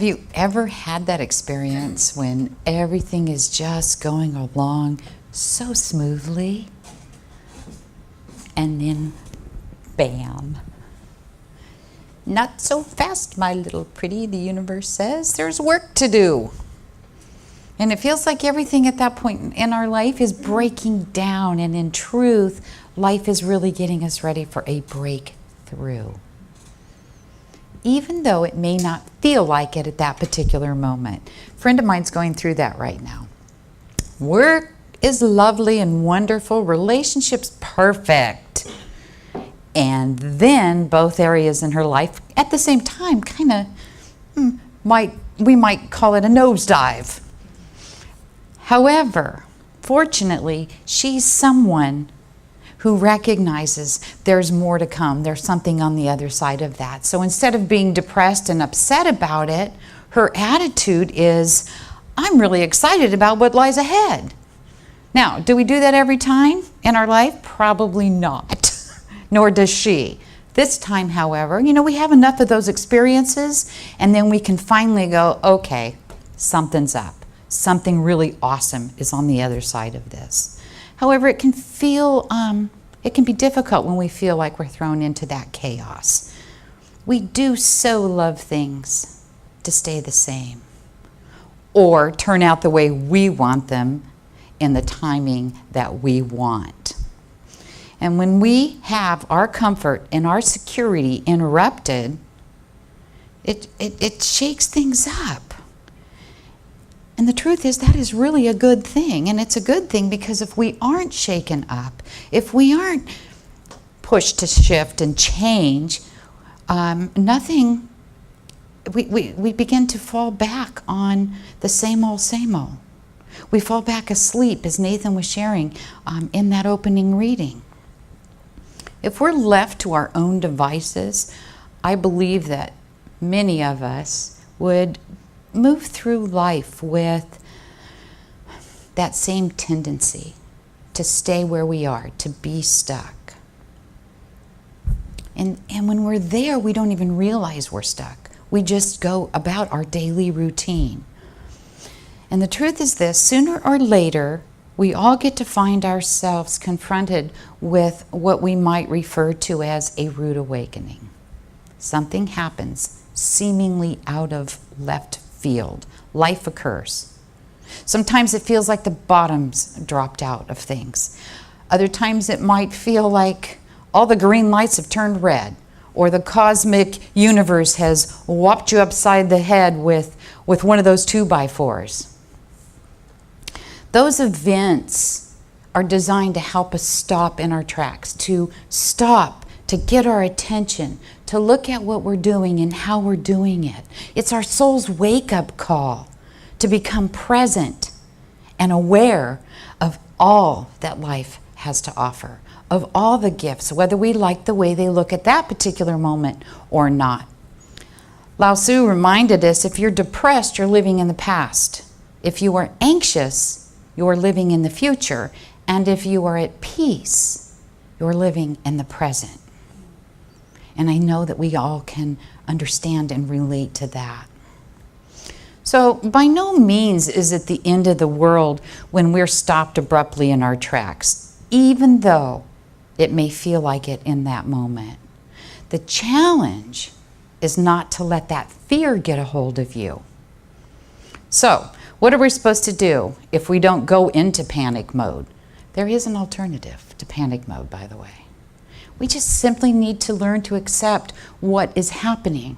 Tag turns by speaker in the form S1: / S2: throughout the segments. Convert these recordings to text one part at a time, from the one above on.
S1: Have you ever had that experience when everything is just going along so smoothly, and then bam? Not so fast, my little pretty, the universe says. There's work to do. And it feels like everything at that point in our life is breaking down, and in truth, life is really getting us ready for a breakthrough. Even though it may not feel like it at that particular moment. A friend of mine's going through that right now. Work is lovely and wonderful, relationships perfect. And then both areas in her life at the same time kind of we might call it a nosedive. However, fortunately, she's someone who recognizes there's more to come. There's something on the other side of that. So instead of being depressed and upset about it, her attitude is, I'm really excited about what lies ahead. Now, do we do that every time in our life? Probably not, nor does she. This time, however, we have enough of those experiences, and then we can finally go, okay, something's up. Something really awesome is on the other side of this. However, it can be difficult when we feel like we're thrown into that chaos. We do so love things to stay the same or turn out the way we want them in the timing that we want. And when we have our comfort and our security interrupted, it shakes things up. And the truth is that is really a good thing. And it's a good thing because if we aren't shaken up, if we aren't pushed to shift and change, we begin to fall back on the same old, same old. We fall back asleep, as Nathan was sharing in that opening reading. If we're left to our own devices, I believe that many of us would move through life with that same tendency to stay where we are, to be stuck. And when we're there, we don't even realize we're stuck. We just go about our daily routine. And the truth is this, sooner or later, we all get to find ourselves confronted with what we might refer to as a rude awakening. Something happens seemingly out of left field. Life occurs. Sometimes it feels like the bottom's dropped out of things. Other times it might feel like all the green lights have turned red, or the cosmic universe has whopped you upside the head with one of those 2x4s. Those events are designed to help us stop in our tracks, to stop, to get our attention, to look at what we're doing and how we're doing it. It's our soul's wake-up call to become present and aware of all that life has to offer, of all the gifts, whether we like the way they look at that particular moment or not. Lao Tzu reminded us, if you're depressed, you're living in the past. If you are anxious, you're living in the future. And if you are at peace, you're living in the present. And I know that we all can understand and relate to that. So by no means is it the end of the world when we're stopped abruptly in our tracks, even though it may feel like it in that moment. The challenge is not to let that fear get a hold of you. So what are we supposed to do if we don't go into panic mode? There is an alternative to panic mode, by the way. We just simply need to learn to accept what is happening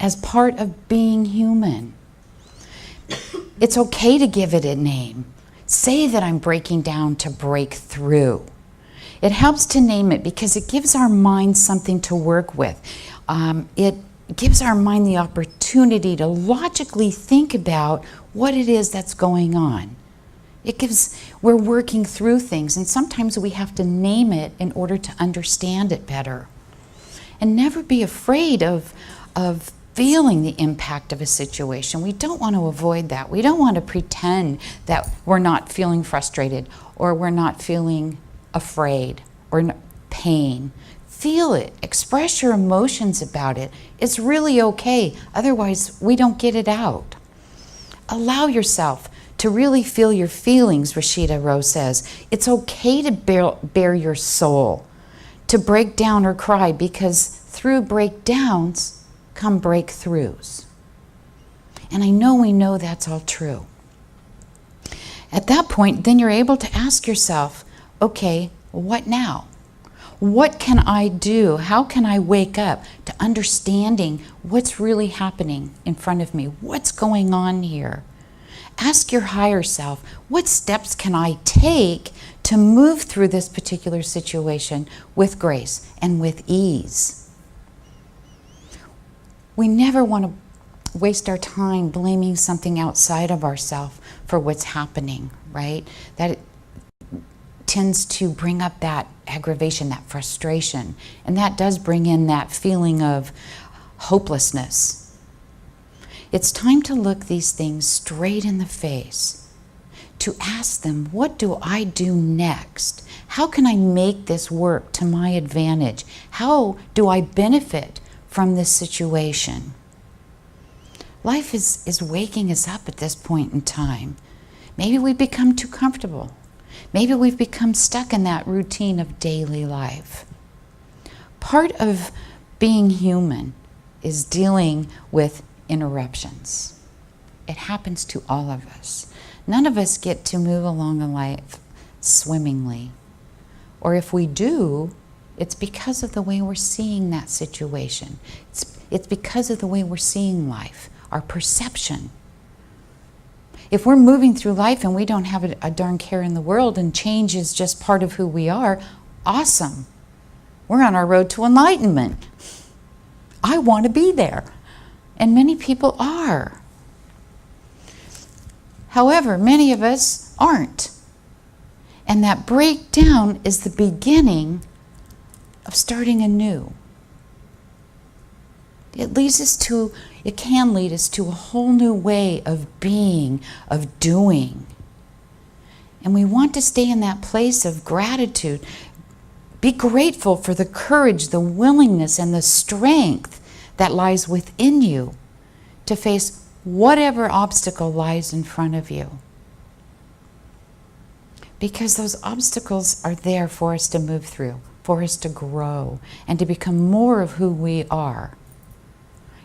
S1: as part of being human. It's okay to give it a name. Say that I'm breaking down to break through. It helps to name it because it gives our mind something to work with. It gives our mind the opportunity to logically think about what it is that's going on. We're working through things, and sometimes we have to name it in order to understand it better. And never be afraid of feeling the impact of a situation. We don't want to avoid that. We don't want to pretend that we're not feeling frustrated, or we're not feeling afraid, or pain. Feel it. Express your emotions about it. It's really okay. Otherwise, we don't get it out. Allow yourself to really feel your feelings, Rashida Rose says. It's okay to bare your soul, to break down or cry, because through breakdowns come breakthroughs. And I know we know that's all true. At that point, then you're able to ask yourself, okay, what now? What can I do? How can I wake up to understanding what's really happening in front of me? What's going on here? Ask your higher self, what steps can I take to move through this particular situation with grace and with ease? We never want to waste our time blaming something outside of ourselves for what's happening, right? That tends to bring up that aggravation, that frustration, and that does bring in that feeling of hopelessness. It's time to look these things straight in the face, to ask them, what do I do next? How can I make this work to my advantage? How do I benefit from this situation? Life is waking us up at this point in time. Maybe we've become too comfortable. Maybe we've become stuck in that routine of daily life. Part of being human is dealing with interruptions. It happens to all of us. None of us get to move along in life swimmingly. Or if we do, it's because of the way we're seeing that situation. It's because of the way we're seeing life, our perception. If we're moving through life and we don't have a darn care in the world and change is just part of who we are, awesome. We're on our road to enlightenment. I want to be there. And many people are. However, many of us aren't. And that breakdown is the beginning of starting anew. It can lead us to a whole new way of being, of doing. And we want to stay in that place of gratitude. Be grateful for the courage, the willingness, and the strength that lies within you to face whatever obstacle lies in front of you. Because those obstacles are there for us to move through, for us to grow, and to become more of who we are.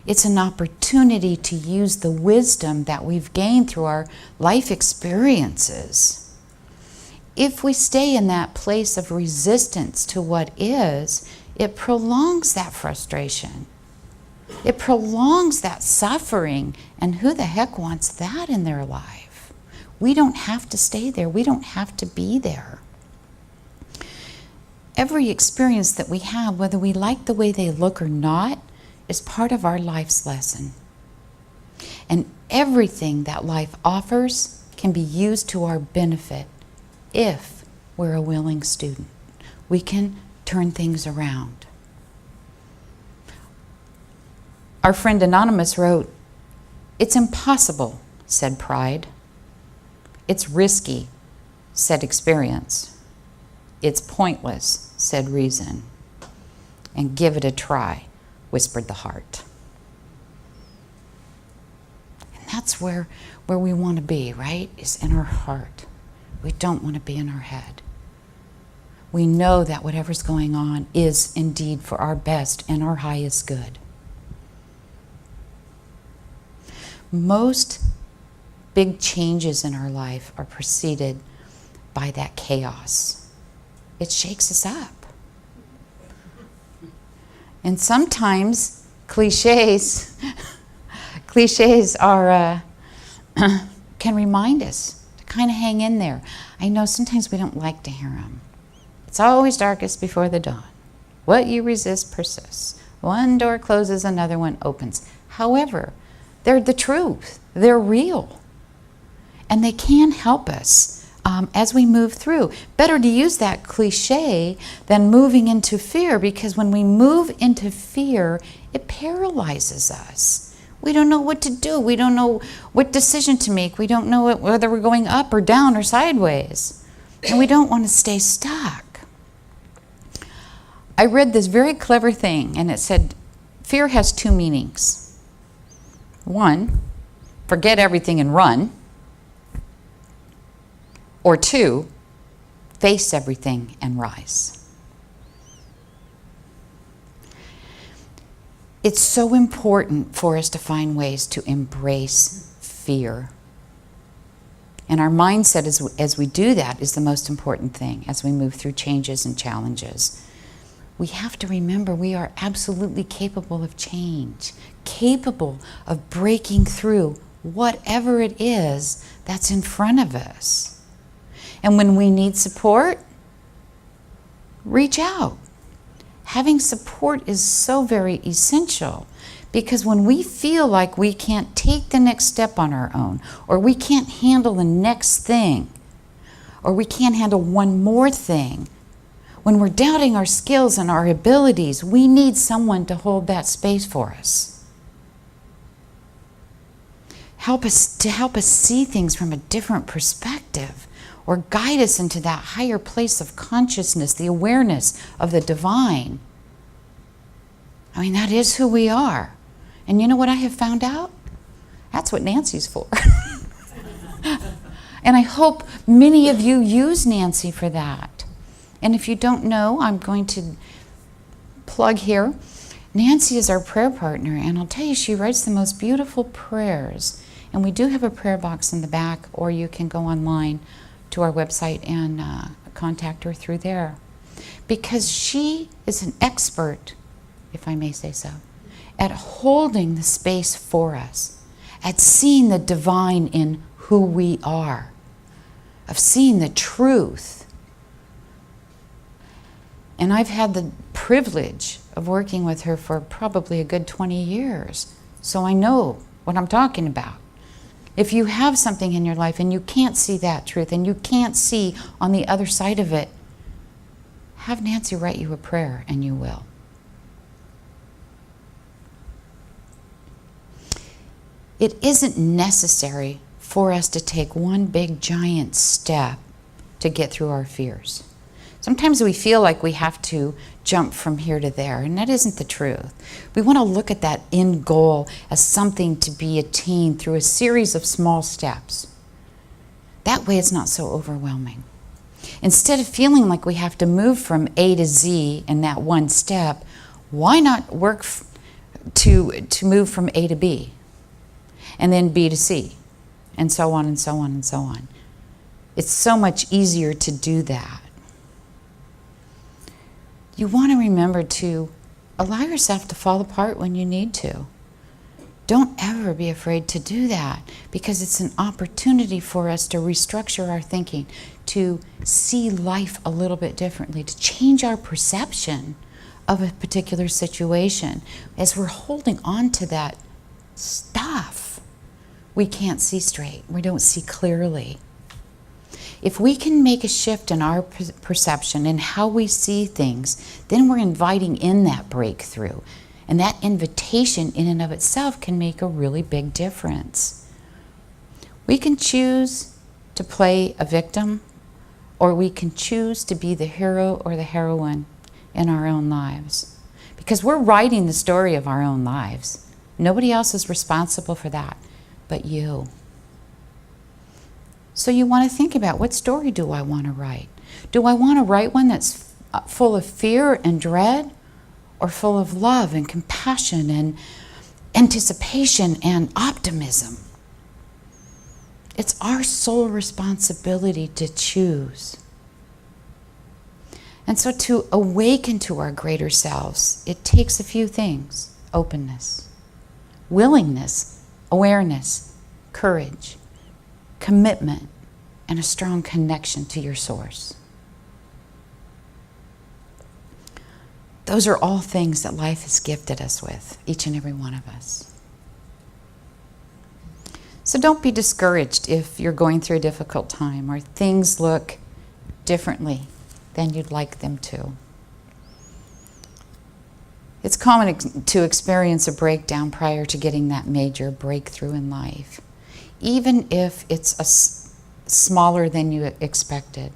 S1: It's an opportunity to use the wisdom that we've gained through our life experiences. If we stay in that place of resistance to what is, it prolongs that frustration. It prolongs that suffering, and who the heck wants that in their life? We don't have to stay there. We don't have to be there. Every experience that we have, whether we like the way they look or not, is part of our life's lesson. And everything that life offers can be used to our benefit if we're a willing student. We can turn things around. Our friend Anonymous wrote, "It's impossible," said pride. "It's risky," said experience. "It's pointless," said reason. "And give it a try," whispered the heart. And that's where we want to be, right? Is in our heart. We don't want to be in our head. We know that whatever's going on is indeed for our best and our highest good. Most big changes in our life are preceded by that chaos. It shakes us up. And sometimes cliches are can remind us to kind of hang in there. I know sometimes we don't like to hear them. It's always darkest before the dawn. What you resist persists. One door closes, another one opens. However, they're the truth. They're real. And they can help us as we move through. Better to use that cliche than moving into fear, because when we move into fear, it paralyzes us. We don't know what to do. We don't know what decision to make. We don't know whether we're going up or down or sideways. And we don't want to stay stuck. I read this very clever thing, and it said, fear has two meanings. One, forget everything and run. Or two, face everything and rise. It's so important for us to find ways to embrace fear. And our mindset as we do that is the most important thing as we move through changes and challenges. We have to remember we are absolutely capable of change, capable of breaking through whatever it is that's in front of us. And when we need support, reach out. Having support is so very essential, because when we feel like we can't take the next step on our own, or we can't handle the next thing, or we can't handle one more thing, when we're doubting our skills and our abilities, we need someone to hold that space for us. Help us see things from a different perspective, or guide us into that higher place of consciousness, the awareness of the divine. I mean, that is who we are. And you know what I have found out? That's what Nancy's for. And I hope many of you use Nancy for that. And if you don't know, I'm going to plug here. Nancy is our prayer partner, and I'll tell you, she writes the most beautiful prayers. And we do have a prayer box in the back, or you can go online to our website and contact her through there. Because she is an expert, if I may say so, at holding the space for us, at seeing the divine in who we are, of seeing the truth. And I've had the privilege of working with her for probably a good 20 years, so I know what I'm talking about. If you have something in your life and you can't see that truth and you can't see on the other side of it, have Nancy write you a prayer and you will. It isn't necessary for us to take one big giant step to get through our fears. Sometimes we feel like we have to jump from here to there, and that isn't the truth. We want to look at that end goal as something to be attained through a series of small steps. That way it's not so overwhelming. Instead of feeling like we have to move from A to Z in that one step, why not work to move from A to B, and then B to C, and so on and so on and so on. It's so much easier to do that. You want to remember to allow yourself to fall apart when you need to. Don't ever be afraid to do that, because it's an opportunity for us to restructure our thinking, to see life a little bit differently, to change our perception of a particular situation. As we're holding on to that stuff, we can't see straight. We don't see clearly. If we can make a shift in our perception and how we see things, then we're inviting in that breakthrough. And that invitation in and of itself can make a really big difference. We can choose to play a victim, or we can choose to be the hero or the heroine in our own lives. Because we're writing the story of our own lives. Nobody else is responsible for that but you. So you want to think about, what story do I want to write? Do I want to write one that's full of fear and dread, or full of love and compassion and anticipation and optimism? It's our sole responsibility to choose. And so to awaken to our greater selves, it takes a few things: openness, willingness, awareness, courage, commitment, and a strong connection to your source. Those are all things that life has gifted us with, each and every one of us. So don't be discouraged if you're going through a difficult time or things look differently than you'd like them to. It's common to experience a breakdown prior to getting that major breakthrough in life, even if it's smaller than you expected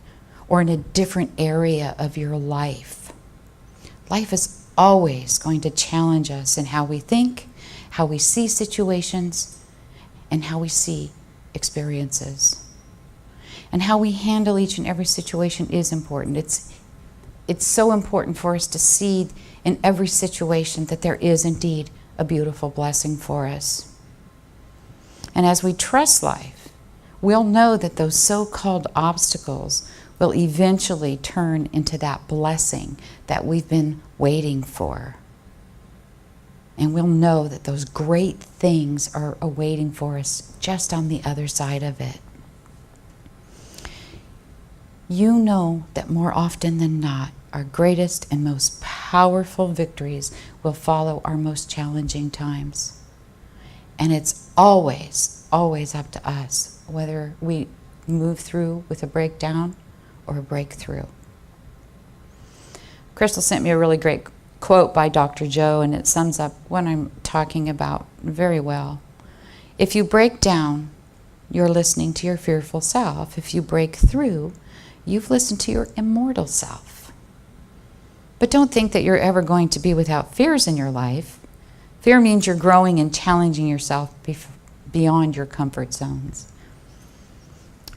S1: or in a different area of your life. Life is always going to challenge us in how we think, how we see situations, and how we see experiences. And how we handle each and every situation is important. It's so important for us to see in every situation that there is indeed a beautiful blessing for us. And as we trust life, we'll know that those so-called obstacles will eventually turn into that blessing that we've been waiting for. And we'll know that those great things are awaiting for us just on the other side of it. You know that more often than not, our greatest and most powerful victories will follow our most challenging times. And it's always, always up to us whether we move through with a breakdown or a breakthrough. Crystal sent me a really great quote by Dr. Joe, and it sums up what I'm talking about very well. If you break down, you're listening to your fearful self. If you break through, you've listened to your immortal self. But don't think that you're ever going to be without fears in your life. Fear means you're growing and challenging yourself beyond your comfort zones.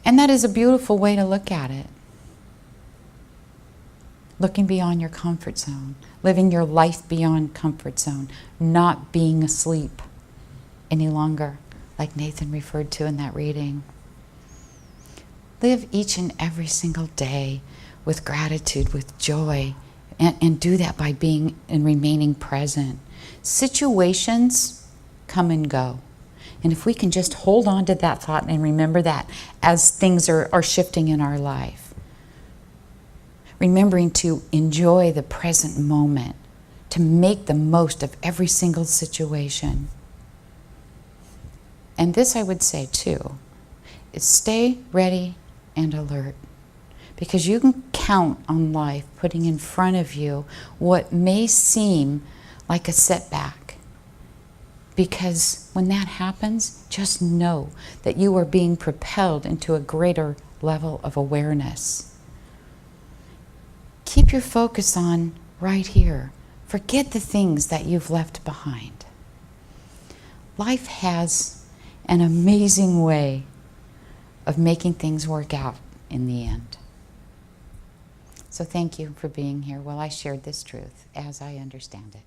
S1: And that is a beautiful way to look at it. Looking beyond your comfort zone, living your life beyond comfort zone, not being asleep any longer, like Nathan referred to in that reading. Live each and every single day with gratitude, with joy, and do that by being and remaining present. Situations come and go. And if we can just hold on to that thought and remember that as things are shifting in our life, remembering to enjoy the present moment, to make the most of every single situation. And this I would say too, is stay ready and alert. Because you can count on life putting in front of you what may seem like a setback. Because when that happens, just know that you are being propelled into a greater level of awareness. Keep your focus on right here. Forget the things that you've left behind. Life has an amazing way of making things work out in the end. So thank you for being here while I shared this truth as I understand it.